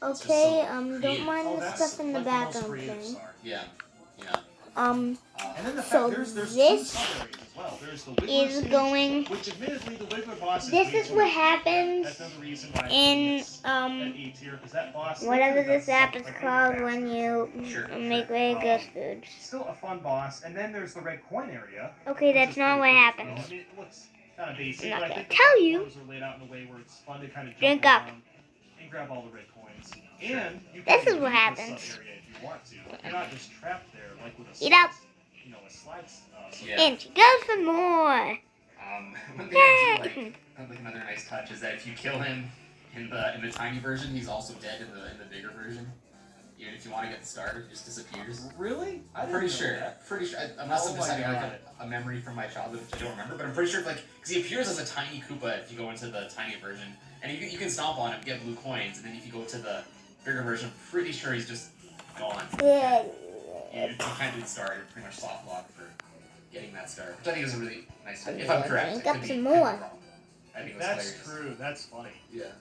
Okay, don't creative. mind Oh, the that's stuff in the like the most background creative thing. star. Yeah. And then the So fact there's two this sub-areas as well. There's the Wiggler is stage, going. which admittedly the Wiggler boss is This way is too what easy. happens That's another reason why in it's at A tier, because that boss. whatever this app is like, called really when you Sure, make sure. very good foods. Still a fun boss, and then there's the red coin area. Okay, which that's is not pretty what cool as well. happens. I mean, it looks kind of basic, I'm not but I gonna think the tell you. platforms are laid out in a way where it's fun to kind of Drink jump up. around and grab all the red coins. And you This can is what leave happens. sub-area if you want to. You're not just trapped there like with a Eat up. a slide. Yeah. And she goes for more. One thing I do like another nice touch is that if you kill him in the tiny version, he's also dead in the bigger version. Even if you want to get the star, it just disappears. Really? I didn't Pretty know sure. that. Pretty sure. Unless I'm Oh just my having like God. a memory from my childhood, which I don't remember. But I'm pretty sure, because he appears as a tiny Koopa if you go into the tiny version, and you can stomp on him, get blue coins, and then if you go to the bigger version, I'm pretty sure he's just gone. Yeah. You can't do the star. You're pretty much soft locked for getting that star, which I think is a really nice touch. If I'm correct, Drink I up could be some could be more. wrong. I think That's hilarious. true. That's funny. Yeah.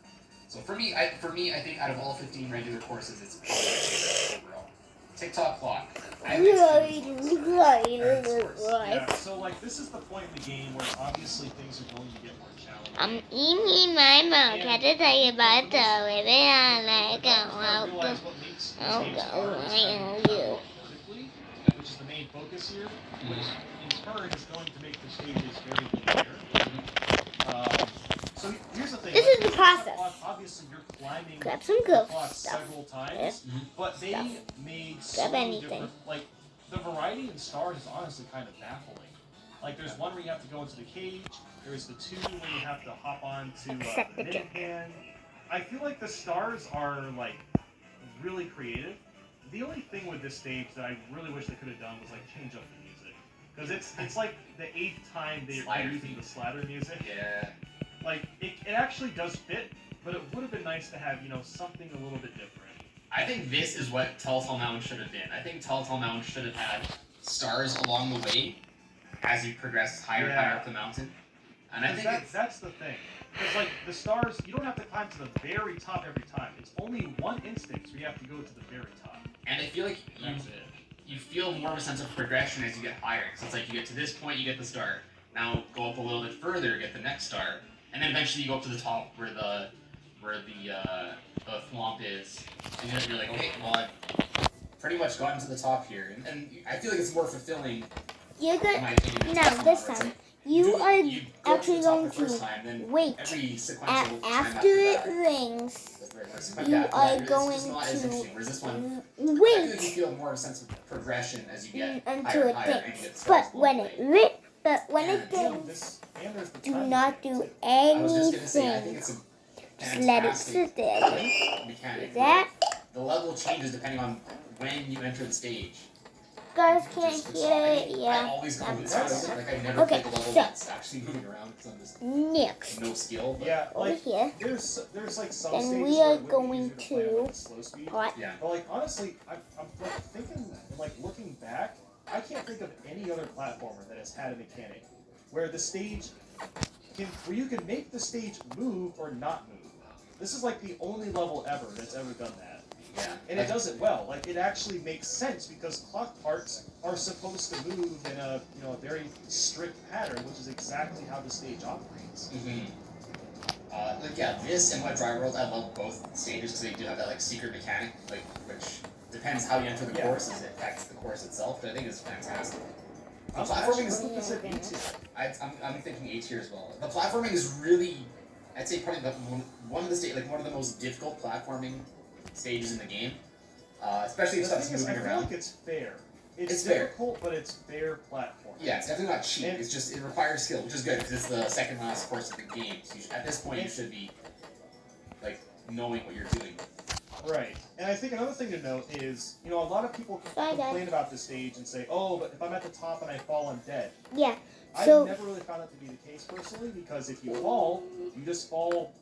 So for me, I think out of all 15 regular courses, it's probably my favorite overall. TikTok clock. I have Yeah. So like this is the point in the game where obviously things are going to get more challenging. I'm eating my mouth. I just tell you about the way I like Realize it. what makes the I'll stage go hard is right having on it done you. vertically, which is the main focus here, which in turn is going to make the stages very linear. So here's the thing. This like, is the process. Obviously, you're climbing Grab some the good clock stuff. several times, but they made so Grab many anything. different. Like the variety in stars is honestly kind of baffling. Like there's one where you have to go into the cage. There's the two where you have to hop on to Accept the the minute hand. I feel like the stars are like really creative. The only thing with this stage that I really wish they could have done was like change up the music, because it's like the 8th time they're using the slather music. Yeah. Like it actually does fit, but it would have been nice to have something a little bit different. I think this is what Telltale Mountain should have been. I think Telltale Mountain should have had stars along the way as you progress higher and higher up the mountain. And I think that's the thing. Because like the stars, you don't have to climb to the very top every time. It's only one instance where you have to go to the very top. And I feel like That's it. you feel more of a sense of progression as you get higher. So it's like you get to this point, you get the star. Now go up a little bit further, get the next star, and then eventually you go up to the top where the thwomp is, and you're like, okay, well I've pretty much gotten to the top here, and I feel like it's more fulfilling. You're In good. my opinion, No, than this Telltale, where it's time. like, You go are to the top actually the going first to time, then wait. every sequential time After it that, rings, like you that, are it's going just not as interesting. Whereas this one, I feel like you wait feel more of a sense of progression as you get higher until and it higher, and you rings. get stars But along when the it way. rings, And there's the do time not mechanic, do too. I was just gonna say, I think anything. it's a Just let it fantastic sit there. mechanic. That The level changes depending on when you enter the stage. guys can't Just- hear it. I Yeah. always go with That's- this. Like I never Okay, played the level so- that's actually moving around because I'm just Next, no skill. But Yeah, over like here. there's like some Then stages we where are it would be going easier play on, like, to a slow speed. What? yeah. But like honestly, I'm like thinking, like looking back, I can't think of any other platformer that has had a mechanic where the stage where you can make the stage move or not move. This is like the only level ever that's ever done that. Yeah. And it does it well. Like it actually makes sense because clock parts are supposed to move in a a very strict pattern, which is exactly how the stage operates. Mm-hmm. Like yeah, this and Wet Dry World, I love both stages because they do have that like secret mechanic, like which depends how you enter the course as it affects the course itself. But I think it's fantastic. The platforming is. I'm thinking A tier as well. The platforming is really, I'd say probably one of the most difficult platforming stages in the game. Especially if The stuff's thing is, I moving feel around. like it's fair. It's It's fair. difficult, but it's fair platform. Yeah, it's definitely not cheap. And- It's just it requires skill, which is good because it's the second last course of the game. So at this point, you should be like knowing what you're doing. Right. And I think another thing to note is, a lot of people Bye, guys. complain about this stage and say, oh, but if I'm at the top and I fall, I'm dead. Yeah. I've So never really found that to be the case personally, because if you fall, you just fall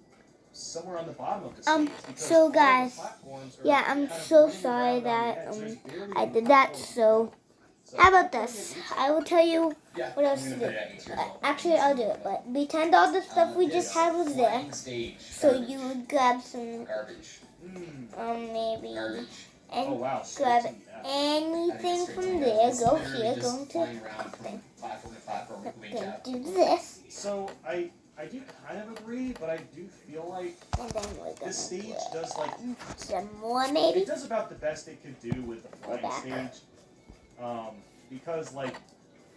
somewhere on the bottom of the stage. because so all the guys, platforms are yeah, I'm kind of so running sorry around on the that edge. There's barely I any did that. platforms. So So how about I this? think I will tell you Yeah. what else I'm to gonna do. put it at A tier as well. Actually, I'll do it. But pretend all the stuff we just had was there. Flying stage. So Garbage. you would grab some. Garbage. Maybe Garbage. Oh and wow. grab straight to the F. anything Straight from to the there. F. It's Go literally here. just Go to flying around from thing. platform to platform with wing Then tap. do this, So I do kind of agree, but I do feel like and then we're gonna this stage do does like some more maybe. it does about the best it could do with the flying back. stage. Because like,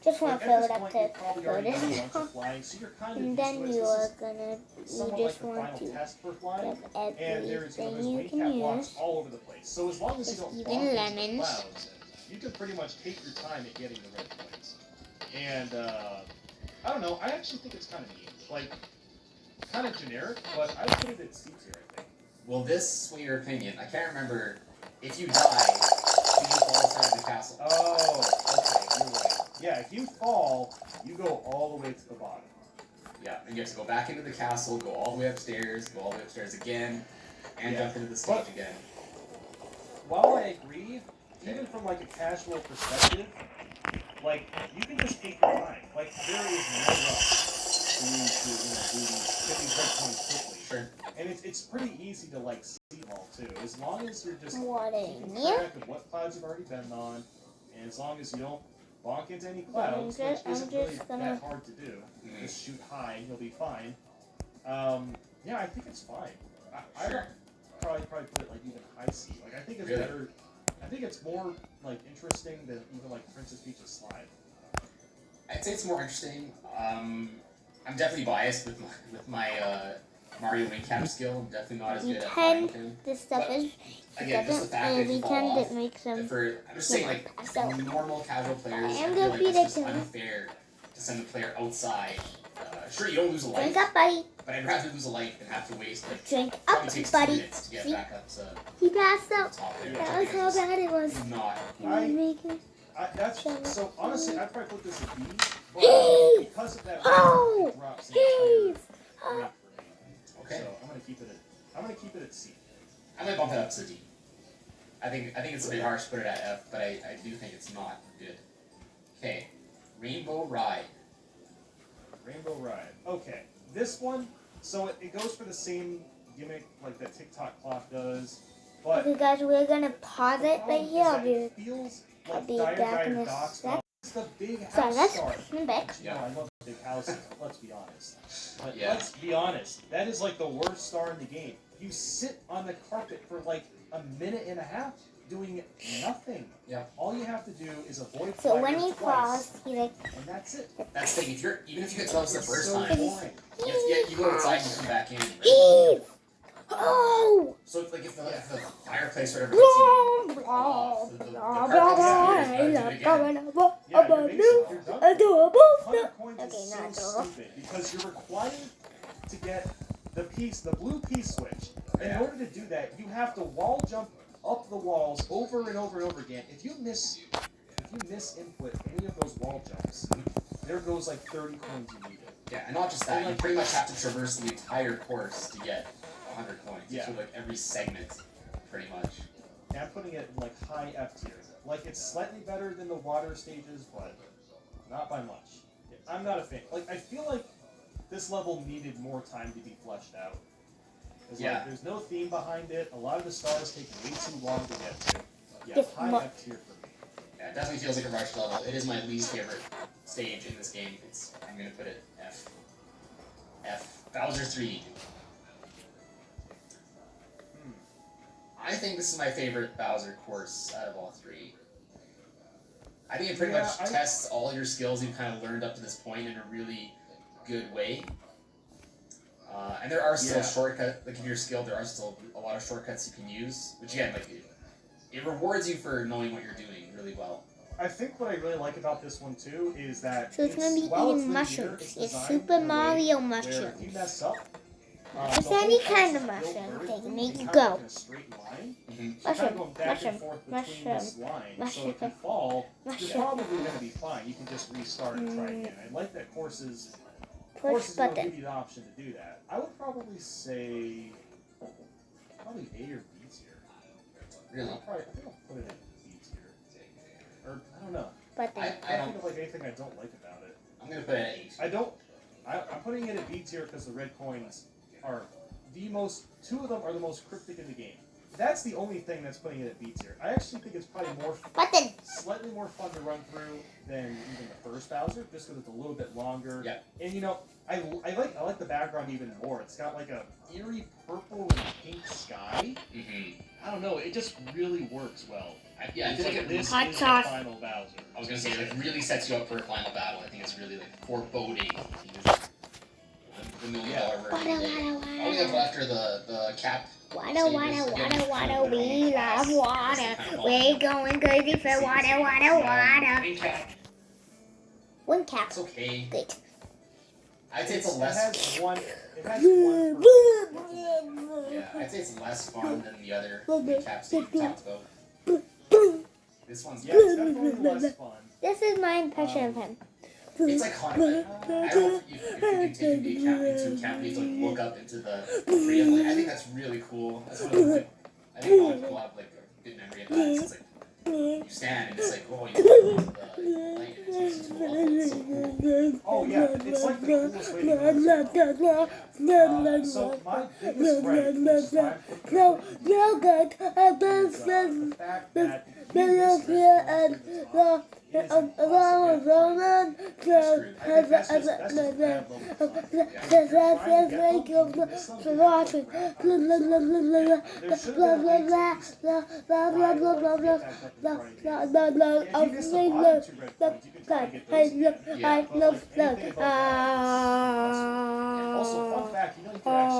Just want like to fill at it this up point to you've probably fill already it done a in. bunch of flying, so you're kind of And used then to it. you This are is gonna, somewhat you like just the want final to test for flying. grab And there's everything you wing can cap blocks use. all over the place. So as long as you don't Even bump into the lemons. clouds, you can pretty much take your time at getting the red coins. And I don't know, I actually think it's kind of neat. Like, kind of generic, but I put it at C tier, I think. Will this sway your opinion? I can't remember. If you die, do you fall inside the castle? Oh, okay, you're right. Yeah, if you fall, you go all the way to the bottom. Yeah, and you have to go back into the castle, go all the way upstairs, go all the way upstairs again, and Yeah. jump into the stage But- again. While I agree, even from like a casual perspective, like you can just take your time. Like there is no rush for you to get these red coins quickly. Sure. And it's pretty easy to like see them all too. As long as you're just What keeping in here? track of what clouds you've already been on, and as long as you don't bonk into any clouds, I'm which just isn't really gonna- that hard to do. Mhm. Just shoot high and you'll be fine. Yeah, I think it's fine. I Sure. probably put it like even high C. Like I think it's Really? better. I think it's more like interesting than even like Princess Peach's slide. I'd say it's more interesting. I'm definitely biased with my Mario wing cap skill. I'm definitely not as You good at can- flying with him. This stuff But, is. Again, just the fact that if you we fall can off, make some. I'm just saying, like, So- normal casual players, I I am feel gonna like feed it's it just to him. unfair to send the player outside. Sure, you don't lose a Drink life, up, buddy. but I'd rather lose a life than have to waste, like, Drink probably up, takes 2 buddy. minutes to get See? back up to He passed the out. top there. Yeah, which I That was think how is bad it was. just not I- Making. That's so honestly, I'd probably put this at B. But Heave! because of that, Oh! it drops the entire Heave! rank for me. okay. So I'm gonna keep it at C. I might bump it up to D. I think it's a bit harsh to put it at F, but I do think it's not good. Okay, Rainbow Ride. Rainbow Ride. Okay, this one. So it goes for the same gimmick like that TikTok clock does, but Okay, guys, we're gonna pause the it right problem here. I'll is be. that it feels I'll like be Dire back in Dire a Doc's sec. mom. It's the big So house let's star. come back. You know, I love big houses. Let's be honest. But Yeah. let's be honest. That is like the worst star in the game. You sit on the carpet for like a minute and a half doing nothing. Yeah. All you have to do is avoid So fire when he twice, falls, he like. and that's it. That's the thing. Even if you get close the It's first so time, boring. you go outside and you come back in. Right? Heave! Oh! So it's like if the fireplace or whatever gets you Blah, off, the blah, carpet blah, is blah, yours, you gotta do it again. Yeah, you're basically you're done. 100 coins Okay, is so not adorable. stupid because you're required to get the blue piece switch. In Yeah. order to do that, you have to wall jump up the walls over and over and over again. If you miss input any of those wall jumps, there goes like 30 coins you needed. Yeah, and not just that, you pretty much have to traverse the entire course to get 100 coins. Yeah. So like every segment, pretty much. And I'm putting it in like high F tier. Like it's slightly better than the water stages, but not by much. I'm not a fan. Like I feel like this level needed more time to be fleshed out. 'Cause, Yeah. like, there's no theme behind it. A lot of the stars take way too long to get to. Yeah, This high mo- F tier for me. Yeah, it definitely feels like a rush level. It is my least favorite stage in this game. I'm gonna put it F. F. Bowser 3. I think this is my favorite Bowser course out of all 3. I think it pretty Yeah, much tests all your skills you've kind of learned up to this point in a really good way. And there are still Yeah. shortcuts, like if you're skilled, there are still a lot of shortcuts you can use, which again, like it rewards you for knowing what you're doing really well. I think what I really like about this one too is that So it's gonna be while eating linear, mushrooms. It's designed Super in a way Mario where mushrooms. If you mess up, It's the whole any house kind is of built mushroom vertically thing. Make and you kind go. of in a straight line. Mm-hmm. So you're kind Mushroom, of going back mushroom, and forth between this line. So if you mushroom, fall, you're mushroom. probably going to be fine. You can just restart and try again. I like that courses Push don't give button. you the option to do that. I would probably say probably A or B tier. Really? I think I'll put it in B tier. Or I don't know. Button. I I don't. think of like anything I don't like about it. I'm gonna put it at 8. I'm putting it at B tier because the red coins are two of them are the most cryptic in the game. that's the only thing that's putting it at B tier. I actually think it's probably Button. slightly more fun to run through than even the first Bowser, just because it's a little bit longer. Yeah. And you know, I like the background even more. It's got like a eerie purple and pink sky. Mm-hmm. I don't know. It just really works well. I It's feel like it this Hot is sauce. the final Bowser. I was gonna say, it like, really sets you up for a final battle. I think it's really like foreboding. The $1 million word. Water, All we have left are the cap. water, we love water. We're going crazy for water. Wing cap. One cap. It's okay. Good. I'd say it's a It less. has one. It has one. Yeah, I'd say it's less fun than the other wing caps that you talked about. This one's Yeah, it's definitely less fun. This is my impression of him. It's iconic. I don't know if you can take the account into account. You have to like, look up into the tree. Like, I think that's really cool. That's one of the like, I think a lot of people have like a good memory of that. 'Cause it's like you stand and it's like, oh, you look at the light and it takes you to a level. It's so cool. Oh yeah, it's like the coolest way to go. So my biggest gripe is the fact that also, fun fact, you know you can actually